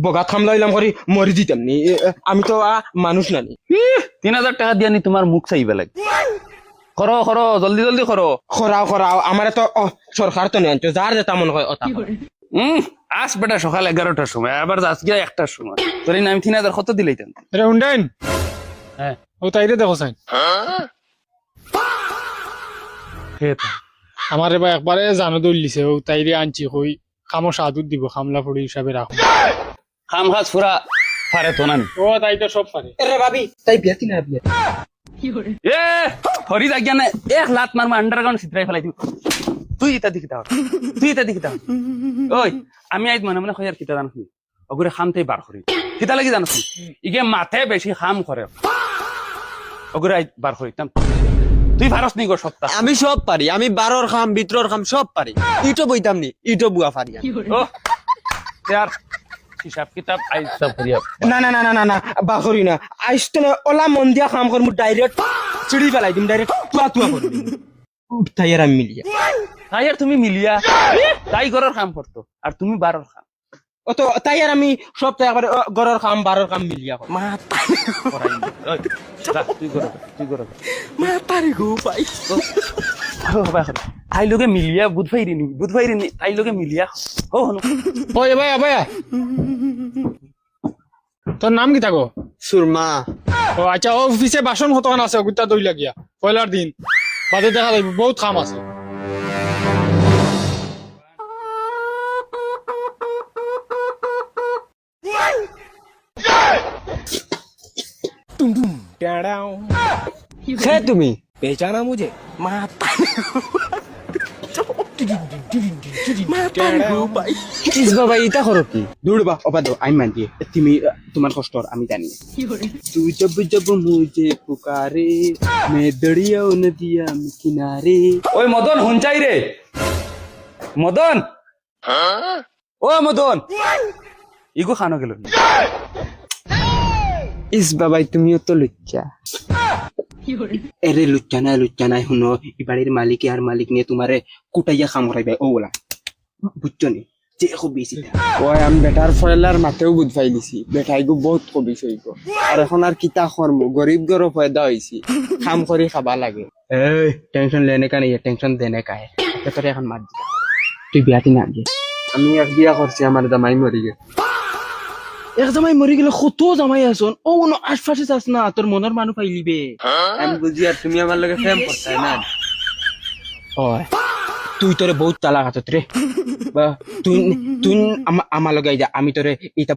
বগাত খামলাইলাম করি মরি দিতাম নি আমি তো মানুষ নানি 3000 টাকা দিয়া নি তোমার মুখ চাইবে লাগে করো করো জলদি জলদি করো খরাও আমার তো সরকার তো নেন যার যেটা মনে হয় অতা আজ বেটা সকাল 11টার সময় আবার আজকে 1টার সময় তোর আমি 3000 কত দিলাইতাম রে হুন্ডাইন হ্যাঁ ও তাইরে দেখো সাইন আমারে বা একবারে জানো দলিছে ও তাইরে আনছি কই কামো সাদুর দিব খামলা ফুড়ি হিসাবে রাখো খাম খাস পুরা পারে তো না ও তাই তো সব পারে রে ভাবি তাই বিয়াতি না বিয়া এ হরি জাগিয়া না এক লাত মারমা আন্ডারগ্রাউন্ড চিত্রাই ফেলাই দিও তুই এটা দেখি দাও ওই আমি আজ মনে মনে কইয়ার কিতা জানছি ওগুরে খামতেই বার করি কিতা লাগি জানছি ইগে মাথে বেশি খাম করে ওগুরে আজ বার করিতাম তুই ভারস নি গো সত্তা আমি সব পারি আমি 12 খাম ভিতরের খাম সব পারি ইটো বইতাম নি ইটো বুয়া পারি ও यार হিসাব কিতাব আইজ সব করিয়া না বাকরি না আইসতে না ওলা মন দিয়া কাম করমু ডাইরেক্ট চিড়ি ফেলাই দিম ডাইরেক্ট তুয়া করে দিম উঠাইয়ার আমি মিলিয়া তাই আর তুমি মিলিয়া তাই ঘরের কাম করতো আর তুমি বারোর কাম ও তো তাই আর আমি সব তাই একবারে গরর কাম বারর কাম মিলিয়া করি করাই ওই যা তুই করো মা তারি গো ভাই তাই লোকে মিলিয়া বুধ ভাইরিনি তাই লোকে মিলিয়া ও হনু ওই ভাই ভাই তোর নাম কি থাকো সুরমা ও আচ্ছা ও অফিসে বাসন কতক্ষণ আছে ওগুতা দই লাগিয়া পয়লার দিন বাদে দেখা যাবে বহুত কাম আছে কে তুমি पहचाना मुझे ইস বাবা ইটা করো কি দৌড়বা অবা দো আমি মান দিয়ে তুমি তোমার কষ্ট আমি জানি তুই জব মুঝে পুকারে মে দড়িয়া নদিয়া কিনারে ওই মদন হুঞ্চাই রে মদন ও মদন ইগো খানো গেল ইস বাবাই তুমিও তো লুচ্চা এরে লুচ্চা নাই শুনো এই বাড়ির মালিক আর মালিক নিয়ে তোমারে কুটাইয়া খাম করাইবে ও বলা বুঝছো নি যে খুব বেশি ওই আমি বেটার ফয়লার মাতেও বুঝ পাইলিছি বেটাই গো বহুত কবিস হইব আর এখন আর কিতা কর্ম গরিব গর ফয়দা হইছি কাম করে খাবা লাগে এই টেনশন লেনে কা নিয়ে টেনশন দেনে কা है তোরে এখন মার দিলা তুই বিয়াতি না গিয়ে আমি এক বিয়া করছি আমার জামাই মরি গেছে এক জামাই মরি গেলে কত জামাই আসন ও কোনো আশপাশে চাস না তোর মনের মানুষ পাইলিবে আমি বুঝি আর তুমি আমার লগে প্রেম করতাই না ওই তুই তোরে বহুত তালাক আছত রে বা তুই তুই আমার লগে যা আমি তোরে এটা